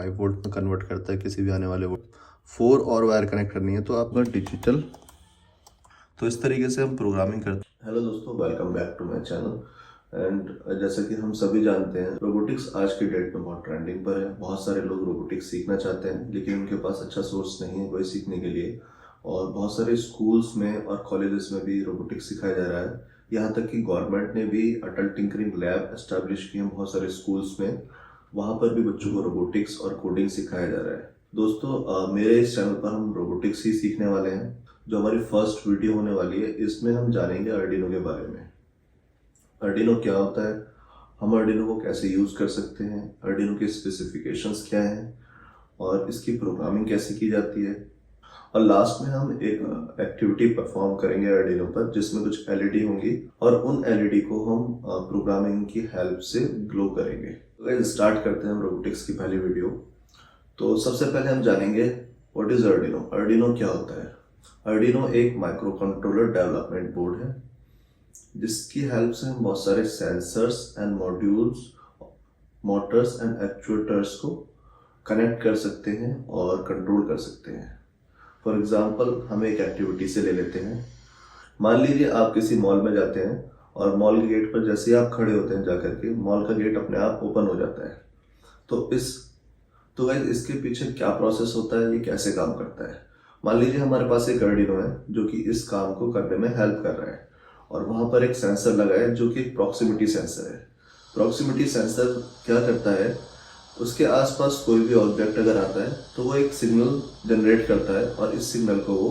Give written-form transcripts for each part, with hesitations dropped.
5 volt में convert करता है किसी भी आने वाले वोल्ट। 4 और वायर कनेक्ट करनी है तो आपका डिजिटल, तो इस तरीके से हम प्रोग्रामिंग करते हैं। हेलो दोस्तों, welcome back to my channel. And जैसा कि हम सभी जानते हैं, रोबोटिक्स आज के डेट में बहुत ट्रेंडिंग पर है। बहुत सारे लोग रोबोटिक्स सीखना चाहते हैं लेकिन उनके पास अच्छा सोर्स नहीं है कोई सीखने के लिए। और बहुत सारे स्कूल्स में और कॉलेजेस में भी रोबोटिक्स सिखाया जा रहा है। यहाँ तक कि गवर्नमेंट ने भी अटल टिंकरिंग लैब एस्टैब्लिश किए हैं बहुत सारे स्कूल्स में। वहाँ पर भी बच्चों को रोबोटिक्स और कोडिंग सिखाया जा रहा है। दोस्तों, मेरे इस चैनल पर हम रोबोटिक्स ही सीखने वाले हैं। जो हमारी फर्स्ट वीडियो होने वाली है, इसमें हम जानेंगे अर्डिनो के बारे में। अर्डिनो क्या होता है, हम अर्डिनो को कैसे यूज़ कर सकते हैं, अर्डिनो के स्पेसिफिकेशंस क्या हैं और इसकी प्रोग्रामिंग कैसे की जाती है। और लास्ट में हम एक एक्टिविटी परफॉर्म करेंगे अर्डिनो पर, जिसमें कुछ एलईडी होंगी और उन एलईडी को हम प्रोग्रामिंग की हेल्प से ग्लो करेंगे। तो स्टार्ट करते हैं हम रोबोटिक्स की पहली वीडियो। तो सबसे पहले हम जानेंगे व्हाट इज अर्डिनो। अर्डिनो क्या होता है। अर्डिनो एक माइक्रो कंट्रोलर डेवलपमेंट बोर्ड है जिसकी हेल्प से हम बहुत सारे sensors and modules, Motors and actuators को कनेक्ट कर सकते हैं और कंट्रोल कर सकते हैं। फॉर एग्जांपल, हम एक एक्टिविटी से ले लेते हैं। मान लीजिए आप किसी मॉल में जाते हैं और मॉल के गेट पर जैसे ही आप खड़े होते हैं जाकर के मॉल का गेट अपने आप ओपन हो जाता है। तो गाइस, इसके पीछे क्या प्रोसेस होता है, ये कैसे काम करता है। मान लीजिए हमारे पास एक अर्डिनो है जो कि इस काम को करने में हेल्प कर रहा है और वहां पर एक सेंसर लगा है जो कि प्रॉक्सिमिटी सेंसर है। प्रॉक्सिमिटी सेंसर क्या करता है, उसके आसपास कोई भी ऑब्जेक्ट अगर आता है तो वो एक सिग्नल जनरेट करता है और इस सिग्नल को वो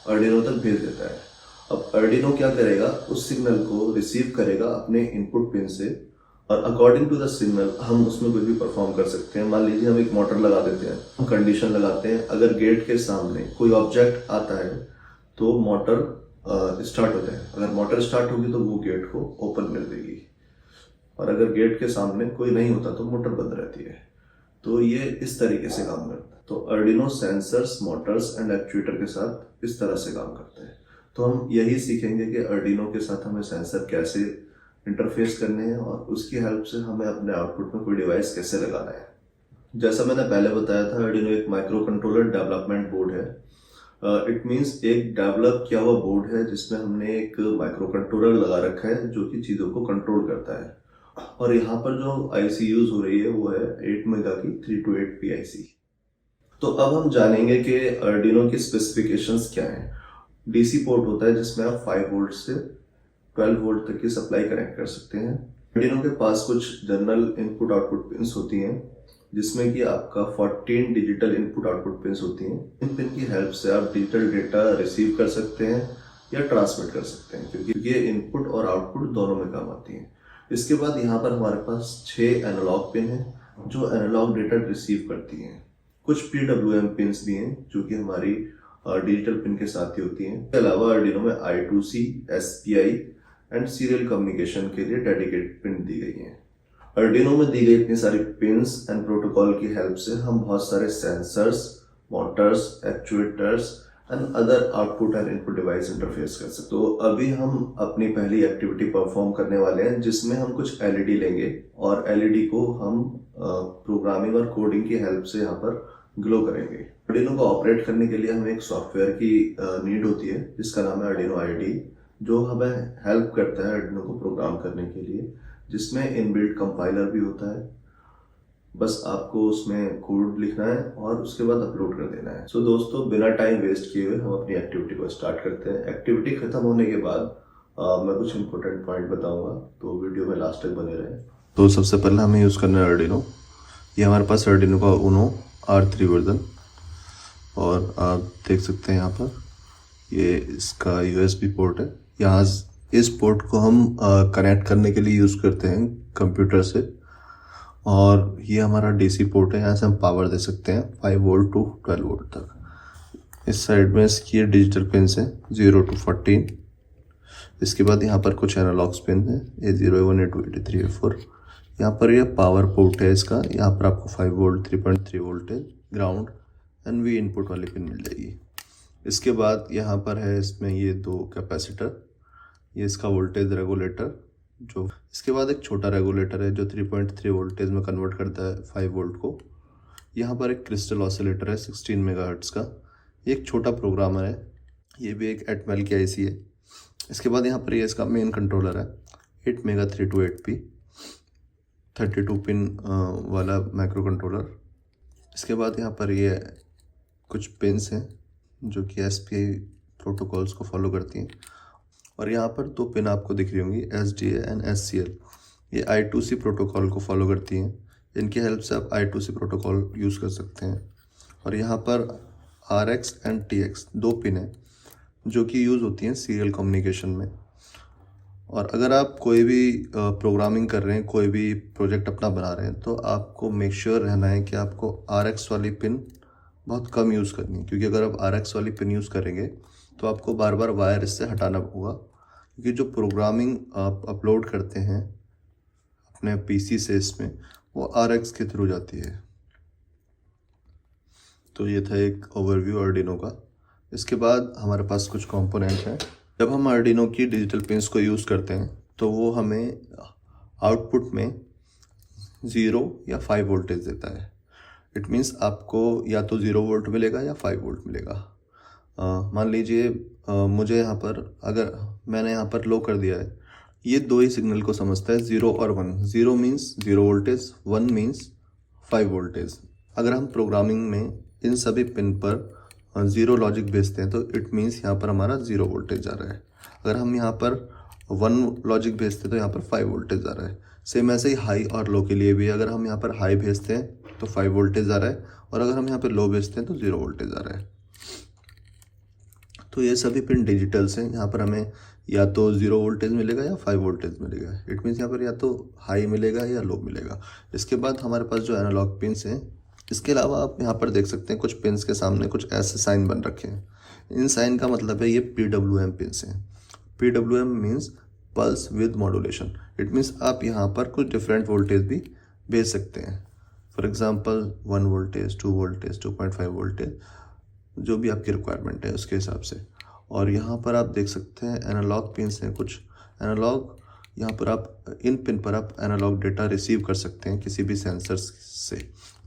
अर्डिनो तक भेज देता है। अब अर्डिनो क्या करेगा, उस सिग्नल को रिसीव करेगा अपने इनपुट पिन से और अकॉर्डिंग टू द सिग्नल हम उसमें कुछ भी परफॉर्म कर सकते हैं। मान लीजिए हम एक मोटर लगा देते हैं, हम कंडीशन लगाते हैं अगर गेट के सामने कोई ऑब्जेक्ट आता है तो मोटर स्टार्ट हो जाए। अगर मोटर स्टार्ट होगी तो वो गेट को ओपन कर देगी और अगर गेट के सामने कोई नहीं होता तो मोटर बंद रहती है। तो ये इस तरीके से काम करता है। तो Arduino sensors, Motors and actuator के साथ इस तरह से काम करता है। तो हम यही सीखेंगे कि अर्डिनो के साथ हमें सेंसर कैसे इंटरफेस करने हैं और उसकी हेल्प से हमें अपने आउटपुट में कोई डिवाइस कैसे लगाना है। जैसा मैंने पहले बताया था, अर्डिनो एक माइक्रो कंट्रोलर डेवलपमेंट बोर्ड है। इट मीन्स एक डेवलप किया हुआ बोर्ड है जिसमें हमने एक माइक्रो कंट्रोलर लगा रखा है जो कि चीज़ों को कंट्रोल करता है। और यहाँ पर जो आईसी यूज हो रही है वो है 8 मेगा की 328P आईसी। तो अब हम जानेंगे कि अर्डिनो की स्पेसिफिकेशंस क्या हैं। डीसी पोर्ट होता है जिसमें आप 5 वोल्ट से 12 वोल्ट तक की सप्लाई कनेक्ट कर सकते हैं। अर्डिनो के पास कुछ जनरल इनपुट आउटपुट पिन्स होती हैं जिसमें कि आपका 14 डिजिटल इनपुट आउटपुट पिन्स होती हैं। इन पिन की हेल्प से आप डिजिटल डेटा रिसीव कर सकते हैं या ट्रांसमिट कर सकते हैं, क्योंकि ये इनपुट और आउटपुट दोनों में काम आती हैं। इसके बाद यहाँ पर हमारे पास 6 एनालॉग पिन हैं जो एनालॉग डेटा रिसीव करती हैं। कुछ PWM पिन्स भी हैं जो कि हमारी डिजिटल पिन के साथ ही होती हैं। इसके अलावा अर्डिनो में I2C, SPI and serial communication के लिए डेडिकेटेड पिन दी गई हैं। अर्डिनो में दी गई इतनी सारी पिन्स एंड प्रोटोकॉल की हेल्प से हम बहुत सारे sensors, Motors, actuators and other output and input device interface कर सकते। तो अभी हम अपनी पहली एक्टिविटी परफॉर्म करने वाले हैं जिसमें हम कुछ एलईडी लेंगे और एलईडी को हम प्रोग्रामिंग और कोडिंग की हेल्प से यहाँ पर ग्लो करेंगे। अर्डिनो को ऑपरेट करने के लिए हमें एक सॉफ्टवेयर की नीड होती है जिसका नाम है अर्डिनो IDE, जो हमें हेल्प करता है अर्डिनो को प्रोग्राम करने के लिए, जिसमें इनबिल्ट कंपाइलर भी होता है। बस आपको उसमें कोड लिखना है और उसके बाद अपलोड कर देना है। दोस्तों, बिना टाइम वेस्ट किए हुए हम अपनी एक्टिविटी को स्टार्ट करते हैं। एक्टिविटी खत्म होने के बाद मैं कुछ इंपॉर्टेंट पॉइंट बताऊंगा, तो वीडियो में लास्ट तक बने रहें। तो सबसे पहले हमें यूज़ करना है अर्डिनो। ये हमारे पास अर्डिनो का UNO R3 वर्जन, और आप देख सकते हैं यहाँ पर ये इसका USB पोर्ट है। यहाँ इस पोर्ट को हम कनेक्ट करने के लिए यूज़ करते हैं कंप्यूटर से, और ये हमारा DC पोर्ट है। यहाँ से हम पावर दे सकते हैं 5 वोल्ट टू 12 वोल्ट तक। इस साइड में इसकी डिजिटल पिन्स हैं 0 to 14। इसके बाद यहाँ पर कुछ एनालॉग्स पिन है, A0, A1, A2, A3, A4। यहाँ पर ये पावर पोर्ट है इसका। यहाँ पर आपको 5 volt, 3.3 voltage, ground and V input वाली पिन मिल जाएगी। इसके बाद यहाँ पर है इसमें ये 2 कैपेसिटर, ये इसका वोल्टेज रेगुलेटर। जो इसके बाद एक छोटा रेगुलेटर है जो 3.3 वोल्टेज में कन्वर्ट करता है 5 वोल्ट को। यहाँ पर एक क्रिस्टल ऑसिलेटर है 16 मेगाहर्ट्ज़ का, ये एक छोटा प्रोग्रामर है, ये भी एक एटमेल की आईसी है। इसके बाद यहाँ पर ये इसका मेन कंट्रोलर है 8 मेगा 328P 32 पिन वाला माइक्रो कंट्रोलर। इसके बाद यहाँ पर ये कुछ पिन्स हैं जो कि SPI प्रोटोकॉल्स को फॉलो करती हैं, और यहाँ पर 2 पिन आपको दिख रही होंगी SDA एंड SCL, ये I2C प्रोटोकॉल को फॉलो करती हैं। इनकी हेल्प से आप I2C प्रोटोकॉल यूज़ कर सकते हैं। और यहाँ पर RX एंड TX 2 पिन हैं जो कि यूज़ होती हैं सीरियल कम्युनिकेशन में। और अगर आप कोई भी प्रोग्रामिंग कर रहे हैं, कोई भी प्रोजेक्ट अपना बना रहे हैं, तो आपको मेक श्योर रहना है कि आपको RX वाली पिन बहुत कम यूज़ करनी है, क्योंकि अगर आप RX वाली पिन यूज़ करेंगे तो आपको बार बार वायर इससे हटाना होगा, क्योंकि जो प्रोग्रामिंग आप अपलोड करते हैं अपने PC से इसमें, वो RX के थ्रू जाती है। तो ये था एक ओवरव्यू आर्डिनो का। इसके बाद हमारे पास कुछ कंपोनेंट हैं। जब हम आर्डिनो की डिजिटल पिन्स को यूज़ करते हैं तो वो हमें आउटपुट में 0 या 5 वोल्टेज देता है। इट मीन्स आपको या तो 0 वोल्ट मिलेगा या 5 वोल्ट मिलेगा। मान लीजिए मुझे यहाँ पर, अगर मैंने यहाँ पर लो कर दिया है, ये 2 ही सिग्नल को समझता है, 0 और 1। 0 मीन्स 0 वोल्टेज, 1 मीन्स 5 वोल्टेज। अगर हम प्रोग्रामिंग में इन सभी पिन पर 0 लॉजिक भेजते हैं तो इट मीन्स यहाँ पर हमारा 0 वोल्टेज जा रहा है। अगर हम यहाँ पर 1 लॉजिक भेजते हैं तो यहाँ पर 5 वोल्टेज जा रहा है। सेम ऐसे ही हाई और लो के लिए भी, अगर हम यहाँ पर हाई भेजते हैं तो 5 वोल्टेज जा रहा है, और अगर हम यहाँ पर लो भेजते हैं तो 0 वोल्टेज जा रहा है। तो ये सभी पिन डिजिटल्स हैं। यहाँ पर हमें या तो 0 वोल्टेज मिलेगा या 5 वोल्टेज मिलेगा। इट मीन्स यहाँ पर या तो हाई मिलेगा या लो मिलेगा। इसके बाद हमारे पास जो एनालॉग पिन्स हैं, इसके अलावा आप यहाँ पर देख सकते हैं कुछ पिन्स के सामने कुछ ऐसे साइन बन रखे हैं। इन साइन का मतलब है ये PWM पिन्स हैं। PWM means pulse with modulation. It means आप यहाँ पर कुछ डिफरेंट वोल्टेज भी भेज सकते हैं। For example 1 voltage, 2 voltage, 2.5 voltage, जो भी आपकी रिक्वायरमेंट है उसके हिसाब से। और यहाँ पर आप देख सकते हैं एनालॉग पिन्स हैं कुछ एनालॉग। यहाँ पर आप इन पिन पर आप एनालॉग डेटा रिसीव कर सकते हैं किसी भी सेंसर्स से।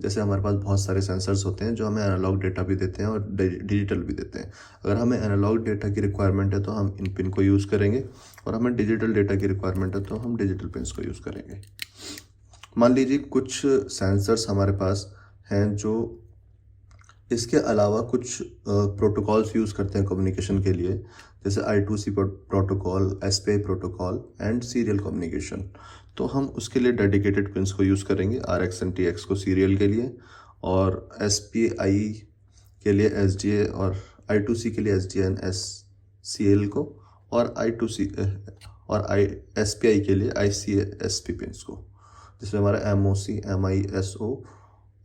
जैसे हमारे पास बहुत सारे सेंसर्स होते हैं जो हमें एनालॉग डेटा भी देते हैं और डिजिटल भी देते हैं। अगर हमें एनालॉग डेटा की रिक्वायरमेंट है तो हम इन पिन को यूज़ करेंगे, और हमें डिजिटल डेटा की रिक्वायरमेंट है तो हम डिजिटल पिन्स को यूज़ करेंगे। मान लीजिए कुछ सेंसर्स हमारे पास हैं जो इसके अलावा कुछ प्रोटोकॉल्स यूज़ करते हैं कम्युनिकेशन के लिए, जैसे I2C protocol, SPI protocol and serial communication. तो हम उसके लिए डेडिकेटेड पिन्स को यूज़ करेंगे, RX एंड TX को सीरियल के लिए, और SPI के लिए SDA, और I2C के लिए SDA एंड SCL को, और I2C और SPI के लिए ICSP पिन्स को, जिसमें हमारा MOC, MISO,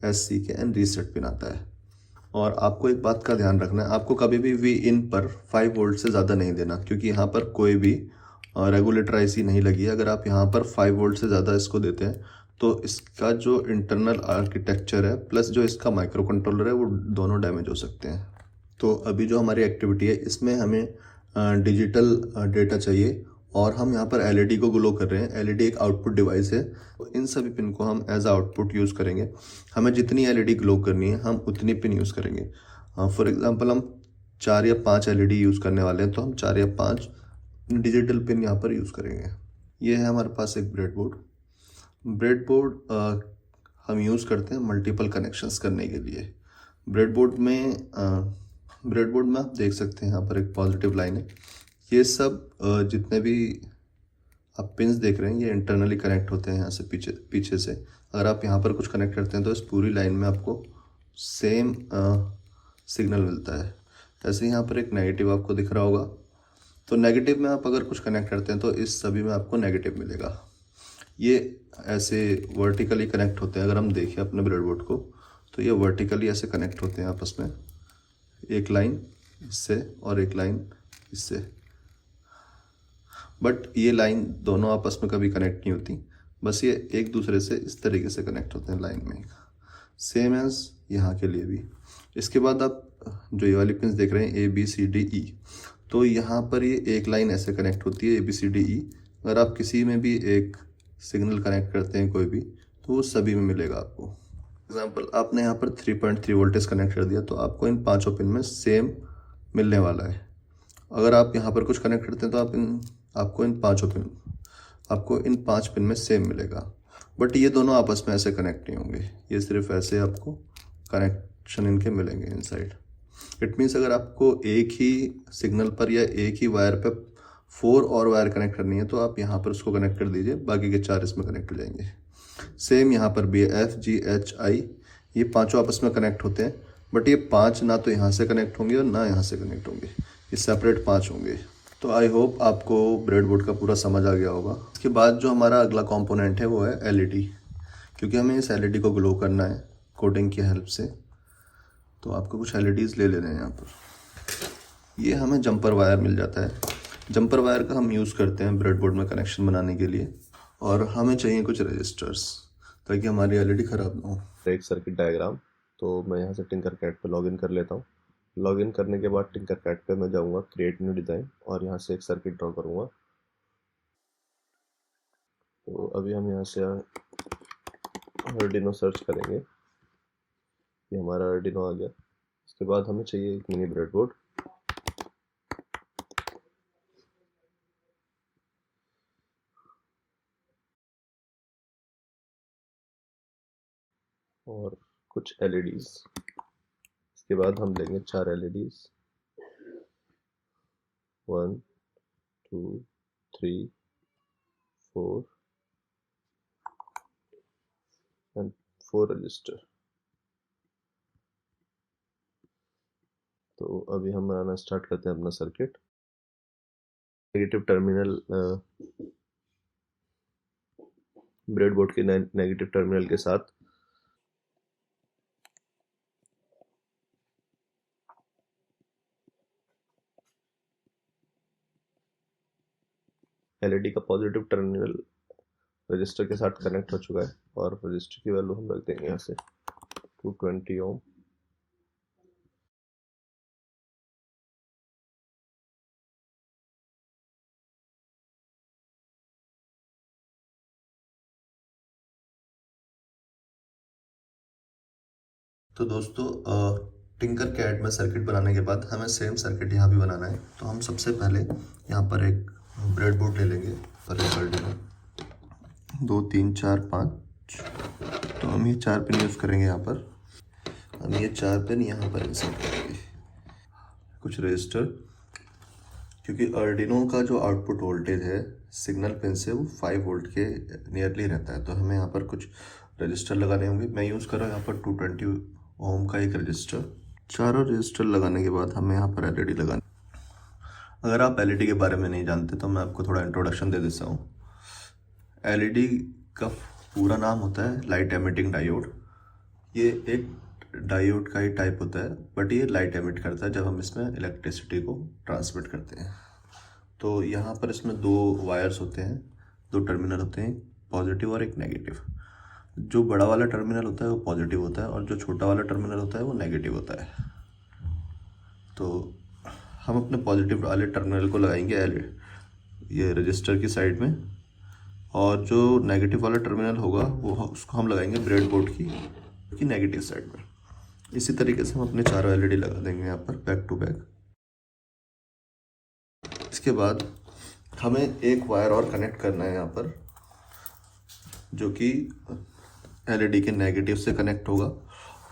SCK and reset pin आता है। और आपको एक बात का ध्यान रखना है, आपको कभी भी Vin पर 5 वोल्ट से ज़्यादा नहीं देना, क्योंकि यहाँ पर कोई भी रेगुलेटर IC नहीं लगी है। अगर आप यहाँ पर 5 वोल्ट से ज़्यादा इसको देते हैं तो इसका जो इंटरनल आर्किटेक्चर है प्लस जो इसका माइक्रो कंट्रोलर है वो दोनों डैमेज हो सकते हैं। तो अभी जो हमारी एक्टिविटी है इसमें हमें डिजिटल डेटा चाहिए, और हम यहाँ पर LED को ग्लो कर रहे हैं। LED एक आउटपुट डिवाइस है, तो इन सभी पिन को हम एज आउटपुट यूज़ करेंगे। हमें जितनी LED ग्लो करनी है हम उतनी पिन यूज़ करेंगे। फॉर एग्जांपल हम 4 या 5 LED यूज़ करने वाले हैं, तो हम 4 या 5 डिजिटल पिन यहाँ पर यूज़ करेंगे। ये है हमारे पास एक ब्रेडबोर्ड हम यूज़ करते हैं मल्टीपल कनेक्शंस करने के लिए। ब्रेडबोर्ड में आप देख सकते हैं यहाँ पर एक पॉजिटिव लाइन है। ये सब जितने भी आप पिन्स देख रहे हैं ये इंटरनली कनेक्ट होते हैं यहाँ से पीछे से। अगर आप यहाँ पर कुछ कनेक्ट करते हैं तो इस पूरी लाइन में आपको सेम सिग्नल मिलता है। ऐसे यहाँ पर एक नेगेटिव आपको दिख रहा होगा, तो नेगेटिव में आप अगर कुछ कनेक्ट करते हैं तो इस सभी में आपको नेगेटिव मिलेगा। ये ऐसे वर्टिकली कनेक्ट होते हैं। अगर हम देखें अपने ब्रेडबोर्ड को तो ये वर्टिकली ऐसे कनेक्ट होते हैं आपस में, एक लाइन इससे और एक लाइन इससे। बट ये लाइन दोनों आपस में कभी कनेक्ट नहीं होती, बस ये एक दूसरे से इस तरीके से कनेक्ट होते हैं लाइन में। सेम एज यहाँ के लिए भी। इसके बाद आप जो ये वाली पिन्स देख रहे हैं ABCDE, तो यहाँ पर ये एक लाइन ऐसे कनेक्ट होती है ABCDE। अगर आप किसी में भी एक सिग्नल कनेक्ट करते हैं कोई भी, तो वो सभी में मिलेगा आपको। एग्जाम्पल आपने यहाँ पर 3.3 वोल्टेज कनेक्ट कर दिया, तो आपको इन पांचों पिन में सेम मिलने वाला है। अगर आप यहाँ पर कुछ कनेक्ट करते हैं तो आपको इन पांच पिन में सेम मिलेगा, बट ये दोनों आपस में ऐसे कनेक्ट नहीं होंगे, ये सिर्फ ऐसे आपको कनेक्शन इनके मिलेंगे इनसाइड। इट मीन्स अगर आपको एक ही सिग्नल पर या एक ही वायर पे 4 और वायर कनेक्ट करनी है तो आप यहाँ पर उसको कनेक्ट कर दीजिए, बाकी के 4 इसमें कनेक्ट हो जाएंगे। सेम यहाँ पर भी है, FGHI ये पांचों आपस में कनेक्ट होते हैं, बट ये 5 ना तो यहाँ से कनेक्ट होंगे और ना यहाँ से कनेक्ट होंगे, ये सेपरेट 5 होंगे। तो आई होप आपको ब्रेडबोर्ड का पूरा समझ आ गया होगा। इसके बाद जो हमारा अगला कंपोनेंट है वो है LED, क्योंकि हमें इस LED को ग्लो करना है कोटिंग की हेल्प से, तो आपको कुछ LEDs ले लेने हैं यहाँ पर। ये हमें जंपर वायर मिल जाता है, जंपर वायर का हम यूज़ करते हैं ब्रेडबोर्ड में कनेक्शन बनाने के लिए, और हमें चाहिए कुछ रजिस्टर्स ताकि हमारी LED ख़राब ना हो। एक सर्किट डायग्राम, तो मैं यहाँ से टिंकरकैड पे लॉगिन कर लेता हूँ। लॉगिन करने के बाद टिंकरकैड पे मैं जाऊँगा क्रिएट न्यू डिज़ाइन और यहाँ से एक सर्किट ड्रॉ करूँगा। तो अभी हम यहाँ से आर्डिनो सर्च करेंगे, ये हमारा आर्डिनो आ गया। इसके बाद हमें चाहिए एक मिनी ब्रेडबोर्ड, और कुछ LEDs। इसके बाद हम लेंगे 4 LEDs, 1 2 3 4 एंड 4 रजिस्टर। तो अभी हम बनाना स्टार्ट करते हैं अपना सर्किट। नेगेटिव टर्मिनल ब्रेडबोर्ड के नेगेटिव टर्मिनल के साथ LED का पॉजिटिव टर्मिनल रजिस्टर के साथ कनेक्ट हो चुका है, और रजिस्टर की वैल्यू हम रख देंगे यहाँ से 220 ओम। तो दोस्तों टिंकरकैड में सर्किट बनाने के बाद हमें सेम सर्किट यहाँ भी बनाना है। तो हम सबसे पहले यहाँ पर एक ब्रेडबोर्ड ले लेंगे, पर एक आर्डिनो 2 3 4 5, तो हम ये 4 पिन यूज़ करेंगे यहाँ पर। हम ये 4 पिन यहाँ पर इंसर्ट करेंगे, कुछ रजिस्टर, क्योंकि आर्डिनो का जो आउटपुट वोल्टेज है सिग्नल पिन से वो 5 वोल्ट के नियरली रहता है, तो हमें यहाँ पर कुछ रजिस्टर लगाने होंगे। मैं यूज़ कर रहा हूँ यहाँ पर 220 ओम का एक रजिस्टर। चारों रजिस्टर लगाने के बाद हमें यहाँ पर LED लगानी। अगर आप LED के बारे में नहीं जानते तो मैं आपको थोड़ा इंट्रोडक्शन दे देता हूँ। LED का पूरा नाम होता है लाइट एमिटिंग डायोड। ये एक डायोड का ही टाइप होता है, बट ये लाइट एमिट करता है जब हम इसमें इलेक्ट्रिसिटी को ट्रांसमिट करते हैं। तो यहाँ पर इसमें 2 वायर्स होते हैं, 2 टर्मिनल होते हैं, पॉजिटिव और एक नेगेटिव। जो बड़ा वाला टर्मिनल होता है वो पॉजिटिव होता है, और जो छोटा वाला टर्मिनल होता है वो नेगेटिव होता है। तो हम अपने पॉजिटिव वाले टर्मिनल को लगाएंगे ये रजिस्टर की साइड में, और जो नेगेटिव वाला टर्मिनल होगा वो उसको हम लगाएंगे ब्रेडबोर्ड की नेगेटिव साइड में। इसी तरीके से हम अपने चारों LED लगा देंगे यहाँ पर बैक टू बैक। इसके बाद हमें एक वायर और कनेक्ट करना है यहाँ पर, जो कि LED के नेगेटिव से कनेक्ट होगा।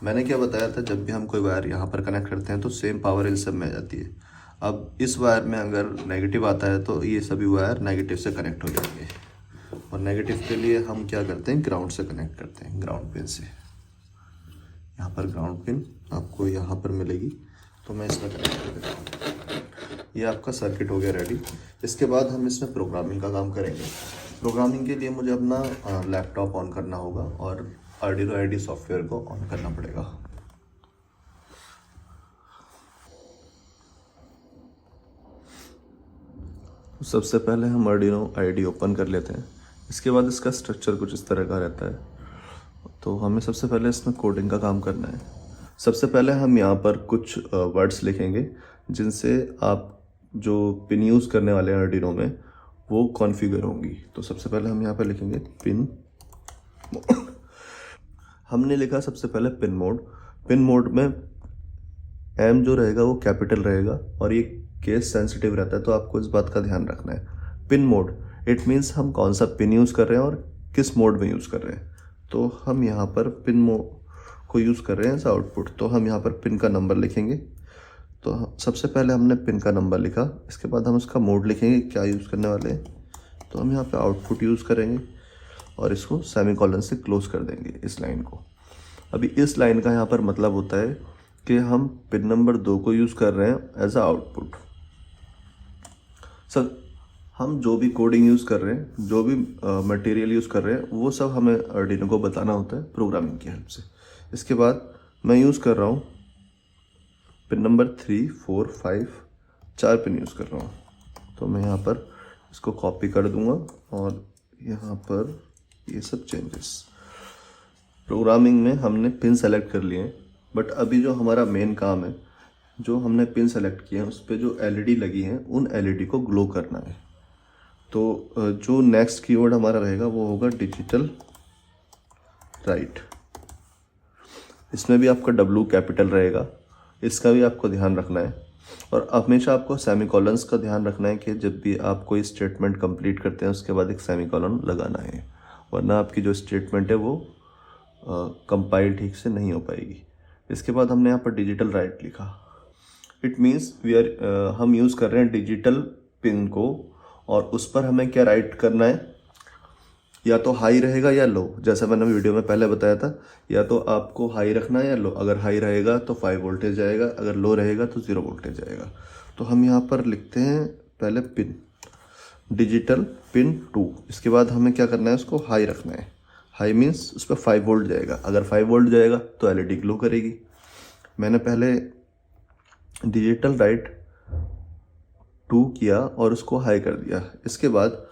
मैंने क्या बताया था, जब भी हम कोई वायर यहाँ पर कनेक्ट करते हैं तो सेम पावर इन सब में आ जाती है। अब इस वायर में अगर नेगेटिव आता है तो ये सभी वायर नेगेटिव से कनेक्ट हो जाएंगे, और नेगेटिव के लिए हम क्या करते हैं, ग्राउंड से कनेक्ट करते हैं, ग्राउंड पिन से। यहाँ पर ग्राउंड पिन आपको यहाँ पर मिलेगी, तो मैं इसमें कनेक्ट कर देता हूँ। ये आपका सर्किट हो गया रेडी। इसके बाद हम इसमें प्रोग्रामिंग का काम करेंगे। प्रोग्रामिंग के लिए मुझे अपना लैपटॉप ऑन करना होगा और आर्डिनो IDE सॉफ्टवेयर को ऑन करना पड़ेगा। सबसे पहले हम आर्डिनो IDE ओपन कर लेते हैं। इसके बाद इसका स्ट्रक्चर कुछ इस तरह का रहता है। तो हमें सबसे पहले इसमें कोडिंग का काम करना है। सबसे पहले हम यहाँ पर कुछ वर्ड्स लिखेंगे जिनसे आप जो पिन यूज़ करने वाले हैं आर्डिनो में वो कॉन्फ़िगर होंगी। तो सबसे पहले हम यहाँ पर लिखेंगे पिन। हमने लिखा सबसे पहले पिन मोड। पिन मोड में एम जो रहेगा वो कैपिटल रहेगा और ये केस सेंसिटिव रहता है, तो आपको इस बात का ध्यान रखना है। पिन मोड इट मीन्स हम कौन सा पिन यूज़ कर रहे हैं और किस मोड में यूज़ कर रहे हैं। तो हम यहाँ पर पिन मोड को यूज़ कर रहे हैं एज आउटपुट, तो हम यहाँ पर पिन का नंबर लिखेंगे। तो सबसे पहले हमने पिन का नंबर लिखा, इसके बाद हम उसका मोड लिखेंगे क्या यूज़ करने वाले हैं। तो हम यहाँ पे आउटपुट यूज़ करेंगे और इसको सेमीकोलन से क्लोज कर देंगे इस लाइन को। अभी इस लाइन का यहाँ पर मतलब होता है कि हम पिन नंबर 2 को यूज़ कर रहे हैं एज अ आउटपुट। सर हम जो भी कोडिंग यूज़ कर रहे हैं, जो भी मटेरियल यूज़ कर रहे हैं, वो सब हमें आर्डिनो को बताना होता है प्रोग्रामिंग की हेल्प से। इसके बाद मैं यूज़ कर रहा हूँ पिन नंबर 3, 4, 5, 4 पिन यूज़ कर रहा हूँ। तो मैं यहाँ पर इसको कॉपी कर दूँगा और यहाँ पर ये सब चेंजेस। प्रोग्रामिंग में हमने पिन सेलेक्ट कर लिए हैं, बट अभी जो हमारा मेन काम है, जो हमने पिन सेलेक्ट किए हैं उस पर जो एलईडी लगी हैं उन एलईडी को ग्लो करना है। तो जो नेक्स्ट कीवर्ड हमारा रहेगा वो होगा डिजिटल राइट। इसमें भी आपका W कैपिटल रहेगा, इसका भी आपको ध्यान रखना है। और हमेशा आपको सेमीकोलन्स का ध्यान रखना है कि जब भी आप कोई स्टेटमेंट कंप्लीट करते हैं उसके बाद एक सेमीकोलन लगाना है, वरना आपकी जो स्टेटमेंट है वो कंपाइल ठीक से नहीं हो पाएगी। इसके बाद हमने यहाँ पर डिजिटल राइट लिखा। इट मीन्स हम यूज़ कर रहे हैं डिजिटल पिन को और उस पर हमें क्या राइट करना है, या तो हाई रहेगा या लो। जैसा मैंने वीडियो में पहले बताया था, या तो आपको हाई रखना है या लो। अगर हाई रहेगा तो 5 वोल्टेज जाएगा, अगर लो रहेगा तो 0 वोल्टेज जाएगा। तो हम यहाँ पर लिखते हैं पहले पिन डिजिटल पिन 2। इसके बाद हमें क्या करना है, उसको हाई रखना है। हाई मीन्स उस पर 5 वोल्ट जाएगा। अगर 5 वोल्ट जाएगा तो एलईडी ग्लो करेगी। मैंने पहले डिजिटल राइट 2 किया और उसको हाई कर दिया। इसके बाद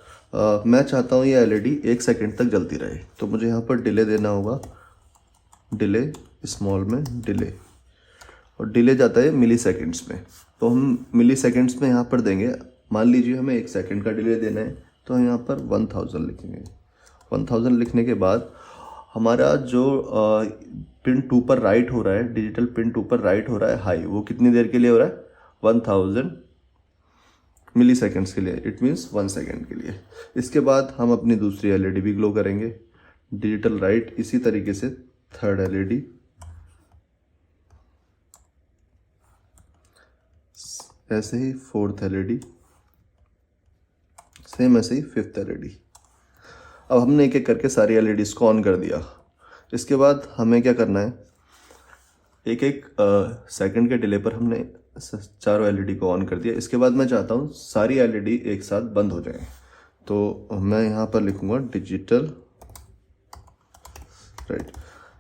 मैं चाहता हूँ ये एलईडी 1 सेकंड तक जलती रहे, तो मुझे यहाँ पर डिले देना होगा। डिले स्मॉल में डिले, और डिले जाता है मिली सेकेंड्स में, तो हम मिली सेकेंड्स में यहाँ पर देंगे। मान लीजिए हमें 1 सेकंड का डिले देना है, तो हम यहाँ पर 1000 लिखेंगे। 1000 लिखने के बाद हमारा जो पिन 2 पर राइट हो रहा है, डिजिटल पिन 2 पर राइट हो रहा है हाई, वो कितनी देर के लिए हो रहा है, 1000 मिली सेकेंड्स के लिए। इट मीन्स 1 सेकेंड के लिए। इसके बाद हम अपनी दूसरी एलईडी भी ग्लो करेंगे डिजिटल राइट। इसी तरीके से थर्ड एलईडी, ऐसे ही फोर्थ एलईडी, सेम ऐसे ही फिफ्थ एलईडी। अब हमने एक एक करके सारी एलईडीज को ऑन कर दिया। इसके बाद हमें क्या करना है, एक एक सेकंड के डिले पर हमने चारों एलईडी को ऑन कर दिया। इसके बाद मैं चाहता हूँ सारी एलईडी एक साथ बंद हो जाए, तो मैं यहाँ पर लिखूँगा डिजिटल राइट।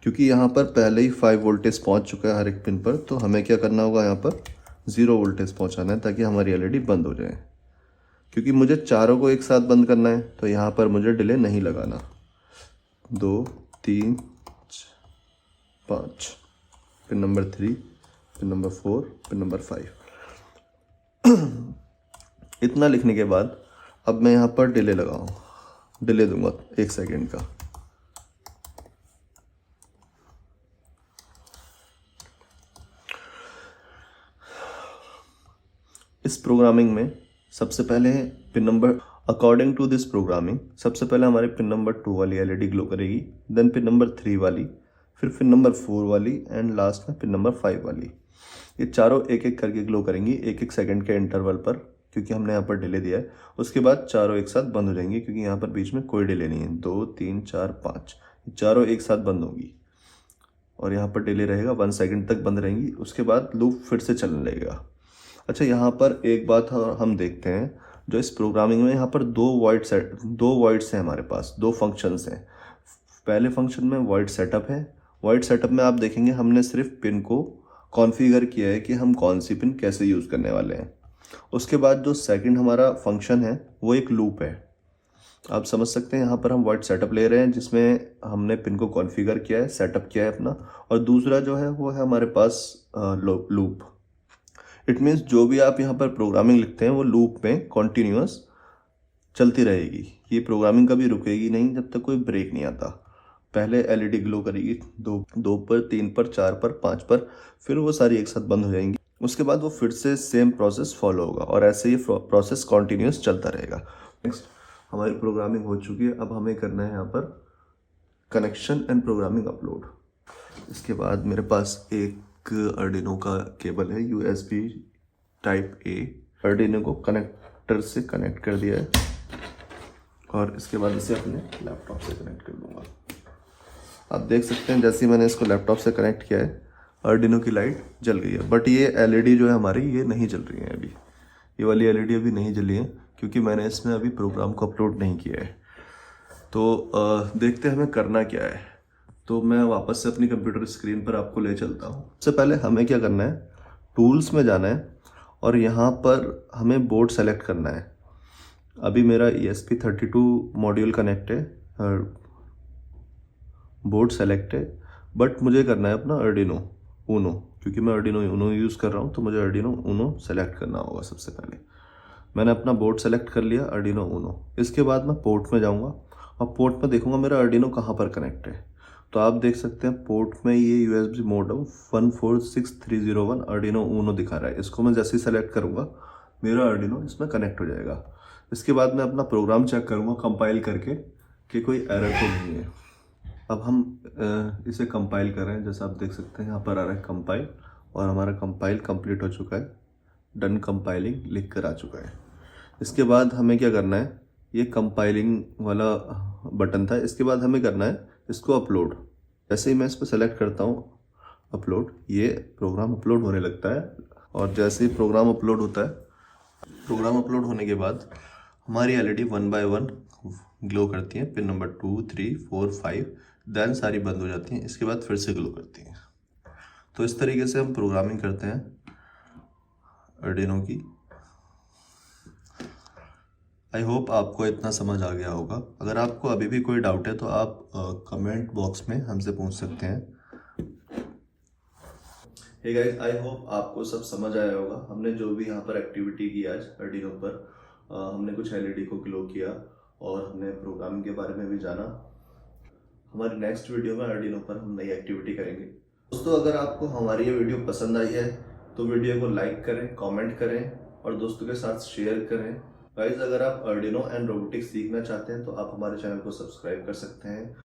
क्योंकि यहाँ पर पहले ही 5 वोल्टेज पहुँच चुका है हर एक पिन पर, तो हमें क्या करना होगा, यहाँ पर 0 वोल्टेज पहुँचाना है ताकि हमारी एलईडी बंद हो जाए। क्योंकि मुझे चारों को एक साथ बंद करना है, तो यहाँ पर मुझे डिले नहीं लगाना। 2, 3, 5, pin number 3, pin number 4, pin number 5। इतना लिखने के बाद अब मैं यहाँ पर डिले लगाऊँ, डिले दूंगा 1 सेकेंड का। इस प्रोग्रामिंग में सबसे पहले pin number, according to this programming, सबसे पहले हमारे पिन नंबर 2 वाली एलईडी ग्लो करेगी, देन पिन नंबर 3 वाली, फिर पिन नंबर 4 वाली एंड लास्ट में पिन नंबर 5 वाली। ये चारों एक एक करके ग्लो करेंगी 1-1 सेकंड के इंटरवल पर, क्योंकि हमने यहाँ पर डिले दिया है। उसके बाद चारों एक साथ बंद हो जाएंगी, क्योंकि यहाँ पर बीच में कोई डिले नहीं है। 2, 3, 4, 5 चारों एक साथ बंद होगी और यहाँ पर डिले रहेगा, 1 सेकंड तक बंद रहेंगी। उसके बाद लूप फिर से चलने लगेगा। अच्छा, यहाँ पर एक बात हम देखते हैं, जो इस प्रोग्रामिंग में यहाँ पर 2 वॉइड्स हैं हमारे पास, 2 फंक्शंस हैं। पहले फंक्शन में वॉइड सेटअप है। वॉइड सेटअप में आप देखेंगे हमने सिर्फ पिन को कॉन्फ़िगर किया है कि हम कौन सी पिन कैसे यूज़ करने वाले हैं। उसके बाद जो सेकंड हमारा फंक्शन है वो एक लूप है। आप समझ सकते हैं, यहाँ पर हम वॉइड सेटअप ले रहे हैं जिसमें हमने पिन को कॉन्फ़िगर किया है, सेटअप किया है अपना, और दूसरा जो है वो है हमारे पास लूप। इट मीन्स जो भी आप यहाँ पर प्रोग्रामिंग लिखते हैं वो लूप में कॉन्टीन्यूअस चलती रहेगी। ये प्रोग्रामिंग कभी रुकेगी नहीं जब तक कोई ब्रेक नहीं आता। पहले एलईडी ग्लो करेगी, दो पर, 3 पर, 4 पर, 5 पर, फिर वो सारी एक साथ बंद हो जाएंगी। उसके बाद वो फिर से सेम प्रोसेस फॉलो होगा और ऐसे ये प्रोसेस कॉन्टिन्यूस चलता रहेगा। नेक्स्ट हमारी प्रोग्रामिंग हो चुकी है। अब हमें करना है यहाँ पर कनेक्शन एंड प्रोग्रामिंग अपलोड। इसके बाद मेरे पास एक अर्डिनो का केबल है USB टाइप A। अर्डिनो को कनेक्टर से कनेक्ट कर दिया है और इसके बाद इसे अपने लैपटॉप से कनेक्ट कर दूंगा। आप देख सकते हैं जैसे ही मैंने इसको लैपटॉप से कनेक्ट किया है अर्डिनो की लाइट जल गई है, बट ये LED जो है हमारी ये नहीं जल रही है अभी। ये वाली LED अभी नहीं जली है क्योंकि मैंने इसमें अभी प्रोग्राम को अपलोड नहीं किया है। तो देखते हैं हमें करना क्या है। तो मैं वापस से अपनी कंप्यूटर स्क्रीन पर आपको ले चलता हूँ। सबसे पहले हमें क्या करना है, टूल्स में जाना है और यहाँ पर हमें बोर्ड सेलेक्ट करना है। अभी मेरा ESP32 मॉड्यूल कनेक्ट है, बोर्ड सेलेक्ट है, बट मुझे करना है अपना अर्डिनो ऊनो, क्योंकि मैं अर्डिनो ऊनो यूज़ कर रहा हूँ तो मुझे अर्डिनो ऊनो सेलेक्ट करना होगा। सबसे पहले मैंने अपना बोर्ड सेलेक्ट कर लिया, अर्डिनो ऊनो। इसके बाद मैं पोर्ट में जाऊँगा और पोर्ट में देखूँगा मेरा अर्डिनो कहाँ पर कनेक्ट है। तो आप देख सकते हैं पोर्ट में ये USB मॉडेम 146301 अर्डिनो ऊनो दिखा रहा है। इसको मैं जैसे ही सेलेक्ट करूँगा मेरा अर्डिनो इसमें कनेक्ट हो जाएगा। इसके बाद मैं अपना प्रोग्राम चेक करूँगा कंपाइल करके कि कोई एरर तो नहीं है। अब हम इसे कंपाइल कर रहे हैं। जैसा आप देख सकते हैं यहाँ पर आ रहा है कंपाइल और हमारा कंपाइल कंप्लीट हो चुका है। डन कंपाइलिंग लिख कर आ चुका है। इसके बाद हमें क्या करना है, ये कंपाइलिंग वाला बटन था। इसके बाद हमें करना है इसको अपलोड। जैसे ही मैं इस पर सेलेक्ट करता हूँ अपलोड, ये प्रोग्राम अपलोड होने लगता है। और जैसे ही प्रोग्राम अपलोड होता है, प्रोग्राम अपलोड होने के बाद हमारी LED 1 by 1 ग्लो करती हैं। पिन नंबर 2, 3, 4, 5 देन सारी बंद हो जाती हैं। इसके बाद फिर से ग्लो करती हैं। तो इस तरीके से हम प्रोग्रामिंग करते हैं अर्डिनो की। आई होप आपको इतना समझ आ गया होगा। अगर आपको अभी भी कोई डाउट है तो आप कमेंट बॉक्स में हमसे पूछ सकते हैं। हे गाइस, आई होप आपको सब समझ आया होगा। हमने जो भी यहाँ पर एक्टिविटी की आज अर्डिनो पर, हमने कुछ LED को ग्लो किया और हमने प्रोग्रामिंग के बारे में भी जाना। हमारी नेक्स्ट वीडियो में अर्डिनो पर हम नई एक्टिविटी करेंगे। दोस्तों, अगर आपको हमारी ये वीडियो पसंद आई है तो वीडियो को लाइक करें, कमेंट करें और दोस्तों के साथ शेयर करें। गाइस, अगर आप अर्डिनो एंड रोबोटिक्स सीखना चाहते हैं तो आप हमारे चैनल को सब्सक्राइब कर सकते हैं।